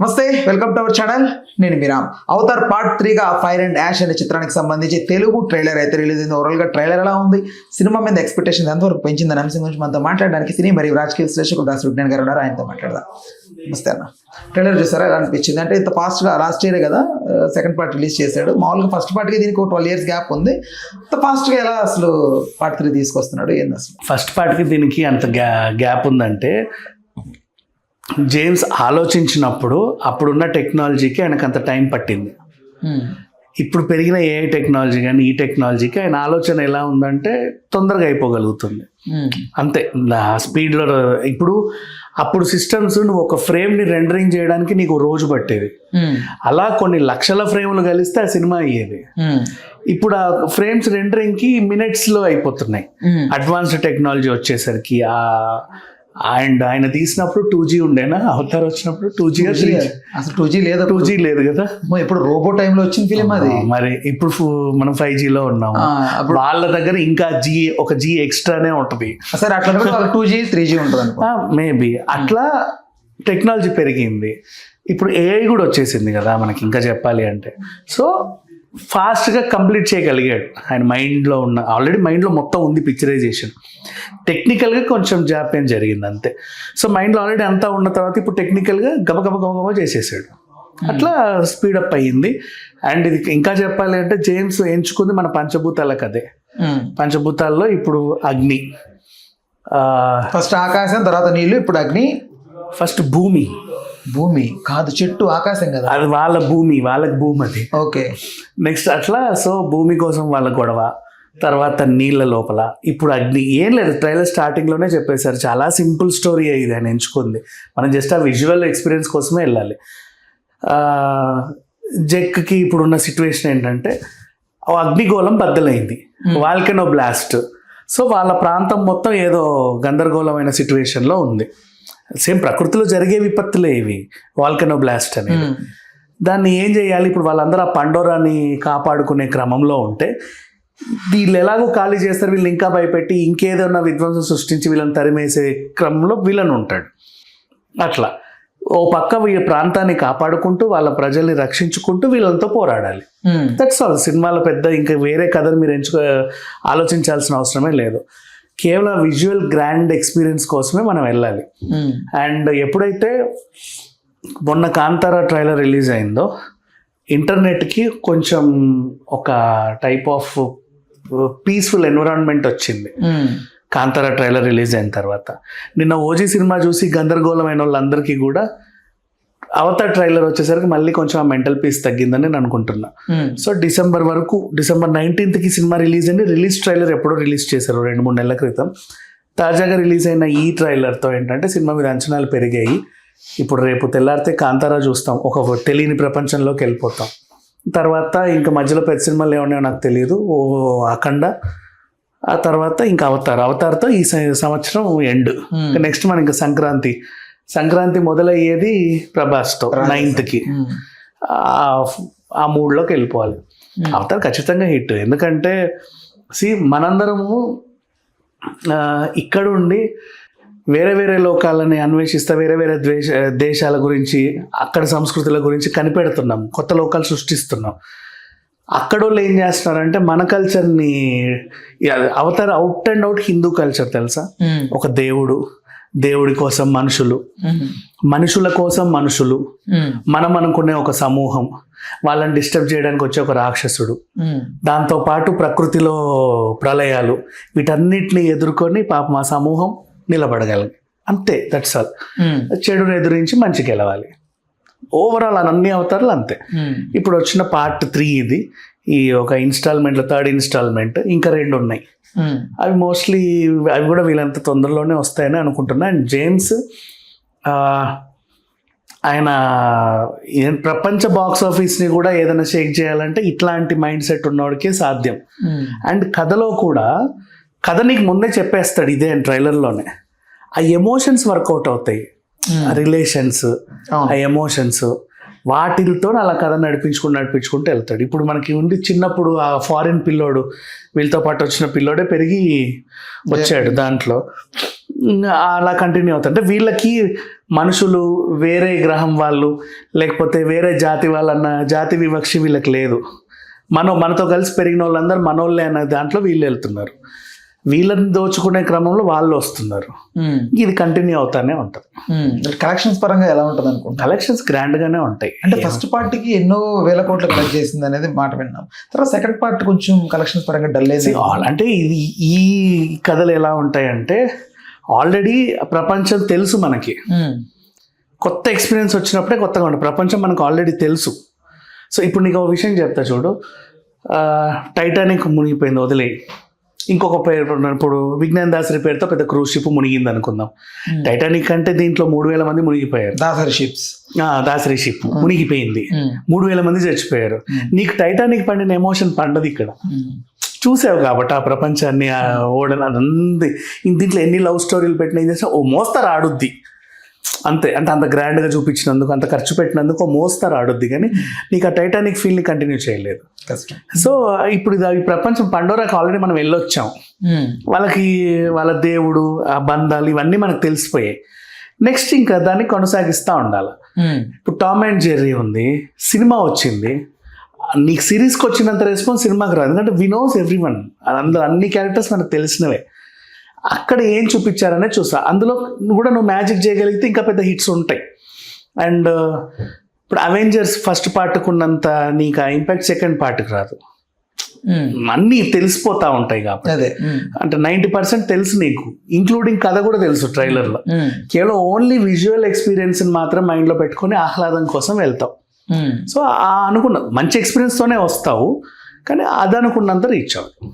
నమస్తే, welcome to our channel. నేను మీరామ్. అవతార్ పార్ట్ 3గా ఫైర్ అండ్ యాష్ అనే చిత్రానికి సంబంధించి తెలుగు ట్రైలర్ అయితే రిలీజ్ అయింది. ఓవరాల్గా ట్రైలర్ ఎలా ఉంది, సినిమా మీద ఎక్స్పెక్టేషన్ ఎంతవరకు పెంచిందని అంశం గురించి మనతో మాట్లాడడానికి సినీ మరియు రాజకీయ విశ్లేషకుడు దాస్ విజ్ఞాన్ గారు ఉన్నారు. ఆయనతో మాట్లాడదాం. నమస్తే అన్న. ట్రైలర్ చూసారా, ఎలా అనిపించింది? అంటే ఇంత ఫాస్ట్గా లాస్ట్ ఇయర్ కదా సెకండ్ పార్ట్ రిలీజ్ చేశాడు. మామూలుగా ఫస్ట్ పార్ట్కి దీనికి 12 years గ్యాప్ ఉంది. ఇంత ఫాస్ట్గా ఎలా అసలు పార్ట్ 3 తీసుకొస్తున్నాడు? ఏంది అసలు ఫస్ట్ పార్ట్కి దీనికి అంత గ్యాప్ ఉందంటే, జేమ్స్ ఆలోచించినప్పుడు అప్పుడున్న టెక్నాలజీకి ఆయనకు అంత టైం పట్టింది. ఇప్పుడు పెరిగిన ఏఐ టెక్నాలజీ కానీ ఈ టెక్నాలజీకి ఆయన ఆలోచన ఎలా ఉందంటే తొందరగా అయిపోగలుగుతుంది అంతే. స్పీడ్లో ఇప్పుడు అప్పుడు సిస్టమ్స్ నువ్వు ఒక ఫ్రేమ్ని రెండరింగ్ చేయడానికి నీకు రోజు పట్టేది, అలా కొన్ని లక్షల ఫ్రేమ్లు కలిస్తే ఆ సినిమా అయ్యేది. ఇప్పుడు ఆ ఫ్రేమ్స్ రెండరింగ్కి మినిట్స్లో అయిపోతున్నాయి. అడ్వాన్స్డ్ టెక్నాలజీ వచ్చేసరికి అండ్ ఆయన తీసినప్పుడు 2G ఉండేనా? అవతార్ వచ్చినప్పుడు 2G అసలు 2G లేదు కదా. ఇప్పుడు రోబో టైంలో వచ్చిన ఫిలిం అది. మరి ఇప్పుడు మనం 5Gలో ఉన్నాము. వాళ్ళ దగ్గర ఇంకా ఒక G ఎక్స్ట్రానే ఉంటుంది. సరే, అట్లా 2G 3G ఉంటుంది మేబీ. అట్లా టెక్నాలజీ పెరిగింది. ఇప్పుడు AI కూడా వచ్చేసింది కదా మనకి, ఇంకా చెప్పాలి అంటే. సో ఫాస్ట్గా కంప్లీట్ చేయగలిగాడు. ఆయన మైండ్లో ఉన్న ఆల్రెడీ మైండ్లో మొత్తం ఉంది పిక్చరైజేషన్. టెక్నికల్గా కొంచెం జాప్యం జరిగింది అంతే. సో మైండ్లో ఆల్రెడీ అంతా ఉన్న తర్వాత ఇప్పుడు టెక్నికల్గా గబగబ చేసేసాడు. అట్లా స్పీడప్ అయ్యింది. అండ్ ఇది ఇంకా చెప్పాలి అంటే జేమ్స్ ఎంచుకుంది మన పంచభూతాల కథే. పంచభూతాల్లో ఇప్పుడు అగ్ని, ఫస్ట్ ఆకాశం, తర్వాత నీళ్లు, ఇప్పుడు అగ్ని, ఫస్ట్ భూమి కాదు చెట్టు, ఆకాశం కదా. అది వాళ్ళ భూమి, వాళ్ళకి భూమి అది. ఓకే, నెక్స్ట్ అట్లా. సో భూమి కోసం వాళ్ళ గొడవ, తర్వాత నీళ్ళ లోపల, ఇప్పుడు అగ్ని. ఏం లేదు, ట్రైలర్ స్టార్టింగ్లోనే చెప్పేశారు. చాలా సింపుల్ స్టోరీ ఇది ఆయన ఎంచుకుంది. మనం జస్ట్ ఆ విజువల్ ఎక్స్పీరియన్స్ కోసమే వెళ్ళాలి. జెక్కి ఇప్పుడున్న సిచ్యువేషన్ ఏంటంటే అగ్నిగోళం బద్దలైంది, వాల్కెనో బ్లాస్ట్. సో వాళ్ళ ప్రాంతం మొత్తం ఏదో గందరగోళమైన సిచ్యువేషన్లో ఉంది. సేమ్ ప్రకృతిలో జరిగే విపత్తులే ఇవి, వాల్కెనో బ్లాస్ట్ అనేది. దాన్ని ఏం చేయాలి ఇప్పుడు? వాళ్ళందరూ ఆ పండోరాని కాపాడుకునే క్రమంలో ఉంటే వీళ్ళు ఎలాగో ఖాళీ చేస్తారు, వీళ్ళు ఇంకా భయపెట్టి ఇంకేదన్నా విధ్వంసం సృష్టించి వీళ్ళని తరిమేసే క్రమంలో వీళ్ళని ఉంటాడు. అట్లా ఓ పక్క ఈ ప్రాంతాన్ని కాపాడుకుంటూ వాళ్ళ ప్రజల్ని రక్షించుకుంటూ వీళ్ళంతా పోరాడాలి. That's all. సినిమాలో పెద్ద ఇంకా వేరే కథను మీరు ఆలోచించాల్సిన అవసరమే లేదు. కేవలం విజువల్ గ్రాండ్ ఎక్స్పీరియన్స్ కోసమే మనం వెళ్ళాలి. అండ్ ఎప్పుడైతే మొన్న కాంతారా ట్రైలర్ రిలీజ్ అయిందో ఇంటర్నెట్కి కొంచెం ఒక టైప్ ఆఫ్ పీస్ఫుల్ ఎన్విరాన్మెంట్ వచ్చింది కాంతారా ట్రైలర్ రిలీజ్ అయిన తర్వాత. నిన్న ఓజీ సినిమా చూసి గందరగోళమైన వాళ్ళందరికీ కూడా అవతార్ ట్రైలర్ వచ్చేసరికి మళ్ళీ కొంచెం ఆ మెంటల్ పీస్ తగ్గిందని నేను అనుకుంటున్నా. So December 19th cinema release అయింది. రిలీజ్ ట్రైలర్ ఎప్పుడో రిలీజ్ చేశారు 2-3 నెలల క్రితం. తాజాగా రిలీజ్ అయిన ఈ ట్రైలర్తో ఏంటంటే సినిమా మీద అంచనాలు పెరిగాయి. ఇప్పుడు రేపు తెల్లారితే కాంతారా చూస్తాం, ఒక తెలియని ప్రపంచంలోకి వెళ్ళిపోతాం. తర్వాత ఇంకా మధ్యలో పెద్ద సినిమాలు ఏమన్నాయో నాకు తెలియదు, అఖండ, ఆ తర్వాత ఇంకా అవతార్తో ఈ సంవత్సరం ఎండ్. నెక్స్ట్ మన ఇంకా సంక్రాంతి మొదలయ్యేది ప్రభాస్తో 9th. ఆ మూడ్లోకి వెళ్ళిపోవాలి. అవతార్ ఖచ్చితంగా హిట్. ఎందుకంటే మనందరము ఇక్కడ ఉండి వేరే వేరే లోకాలని అన్వేషిస్తా, వేరే వేరే దేశాల గురించి, అక్కడ సంస్కృతుల గురించి కనిపెడుతున్నాం, కొత్త లోకాలు సృష్టిస్తున్నాం. అక్కడ వాళ్ళు ఏం చేస్తున్నారంటే మన కల్చర్ని, Avatar out and out Hindu culture తెలుసా. ఒక దేవుడి కోసం మనుషులు, మనుషుల కోసం మనుషులు, మనం అనుకునే ఒక సమూహం, వాళ్ళని డిస్టర్బ్ చేయడానికి వచ్చే ఒక రాక్షసుడు, దాంతోపాటు ప్రకృతిలో ప్రళయాలు, వీటన్నిటిని ఎదుర్కొని పాపం ఆ సమూహం నిలబడగలగాలి. అంతే, దట్స్ ఆల్. చెడును ఎదురించి మంచికి వెళ్ళవాలి. ఓవరాల్ అన్ని అవతారాలు అంతే. ఇప్పుడు వచ్చిన పార్ట్ 3 ఇది. ఈ ఒక ఇన్స్టాల్మెంట్లో 3rd ఇన్స్టాల్మెంట్, ఇంకా 2 ఉన్నాయి. అవి మోస్ట్లీ అవి కూడా వీళ్ళంత తొందరలోనే వస్తాయని అనుకుంటున్నా. అండ్ జేమ్స్ ఆయన ప్రపంచ బాక్స్ ఆఫీస్ని కూడా ఏదైనా షేక్ చేయాలంటే ఇట్లాంటి మైండ్ సెట్ ఉన్నవాడికే సాధ్యం. అండ్ కథలో కూడా కథ నీకు ముందే చెప్పేస్తాడు ఇదే అని ట్రైలర్లోనే. ఆ ఎమోషన్స్ వర్కౌట్ అవుతాయి, రిలేషన్స్, ఆ ఎమోషన్స్, వాటితో అలా కథ నడిపించుకుంటూ వెళ్తాడు. ఇప్పుడు మనకి ఉండి చిన్నప్పుడు ఆ ఫారిన్ పిల్లోడు, వీళ్ళతో పాటు వచ్చిన పిల్లోడే పెరిగి వచ్చాడు. దాంట్లో అలా కంటిన్యూ అవుతుంది. అంటే వీళ్ళకి మనుషులు వేరే గ్రహం వాళ్ళు లేకపోతే వేరే జాతి వాళ్ళన్న జాతి వివక్ష వీళ్ళకి లేదు. మనతో కలిసి పెరిగిన వాళ్ళందరూ మనోళ్ళే అనే దాంట్లో వీళ్ళు వెళ్తున్నారు. వీళ్ళని దోచుకునే క్రమంలో వాళ్ళు వస్తున్నారు. ఇది కంటిన్యూ అవుతానే ఉంటుంది. కలెక్షన్స్ పరంగా ఎలా ఉంటుంది అనుకుంటా? కలెక్షన్స్ గ్రాండ్ గానే ఉంటాయి. అంటే ఫస్ట్ పార్ట్ కి ఎన్నో వేల కోట్లు కలెక్ట్ చేసింది అనేది మాట విన్నాం. తర్వాత సెకండ్ పార్ట్ కొంచెం కలెక్షన్స్ పరంగా డల్ అయింది. అంటే ఇది ఈ కథలు ఎలా ఉంటాయంటే ఆల్రెడీ ప్రపంచం తెలుసు మనకి. కొత్త ఎక్స్పీరియన్స్ వచ్చినప్పుడే కొత్తగా ఉంటుంది. ప్రపంచం మనకు ఆల్రెడీ తెలుసు. సో ఇప్పుడు నీకు ఒక విషయం చెప్తా చూడు. టైటానిక్ మునిగిపోయింది, వదిలేయి. ఇంకొక పేరు ఇప్పుడు విజ్ఞాన్ దాసరి పేరుతో పెద్ద క్రూజ్ షిప్ మునిగింది అనుకుందాం. టైటానిక్ అంటే దీంట్లో 3,000 మంది మునిగిపోయారు. దాసరి షిప్ మునిగిపోయింది, 3,000 మంది చచ్చిపోయారు. నీకు టైటానిక్ పండిన ఎమోషన్ పండదు ఇక్కడ. చూసావు కాబట్టి ఆ ప్రపంచాన్ని, ఆ ఓడని, అదంది. దీంట్లో ఎన్ని లవ్ స్టోరీలు పెట్టినా ఏం చేసినా ఓ మోస్తరు ఆడుద్ది అంతే. అంటే అంత గ్రాండ్గా చూపించినందుకు, అంత ఖర్చు పెట్టినందుకు ఓ మోస్తరు ఆడుద్ది, కానీ నీకు ఆ టైటానిక్ ఫీల్ని కంటిన్యూ చేయలేదు. సో ఇప్పుడు ఈ ప్రపంచం పండోరాకి ఆల్రెడీ మనం వెళ్ళొచ్చాం. వాళ్ళకి వాళ్ళ దేవుడు, ఆ బంధాలు ఇవన్నీ మనకు తెలిసిపోయాయి. నెక్స్ట్ ఇంకా దాన్ని కొనసాగిస్తూ ఉండాలి. ఇప్పుడు టామ్ అండ్ జెర్రీ ఉంది, సినిమా వచ్చింది. నీకు సిరీస్కి వచ్చినంత రెస్పాన్స్ సినిమాకి రాదు, ఎందుకంటే వి నోస్ ఎవ్రీ వన్. అందులో అన్ని క్యారెక్టర్స్ మనకు తెలిసినవే. అక్కడ ఏం చూపించారనే చూసా. అందులో కూడా నువ్వు మ్యాజిక్ చేయగలిగితే ఇంకా పెద్ద హిట్స్ ఉంటాయి. అండ్ ఇప్పుడు అవెంజర్స్ ఫస్ట్ పార్ట్కు ఉన్నంత నీకు ఆ ఇంపాక్ట్ సెకండ్ పార్ట్కి రాదు. అన్నీ తెలిసిపోతా ఉంటాయి కాబట్టి. అంటే 90% తెలుసు నీకు, ఇంక్లూడింగ్ కథ కూడా తెలుసు ట్రైలర్లో. కేవలం ఓన్లీ విజువల్ ఎక్స్పీరియన్స్ మాత్రం మైండ్లో పెట్టుకొని ఆహ్లాదం కోసం వెళ్తావు. సో అనుకున్న మంచి ఎక్స్పీరియన్స్తోనే వస్తావు, కానీ అది అనుకున్నంత రీచ్ అవ్వదు.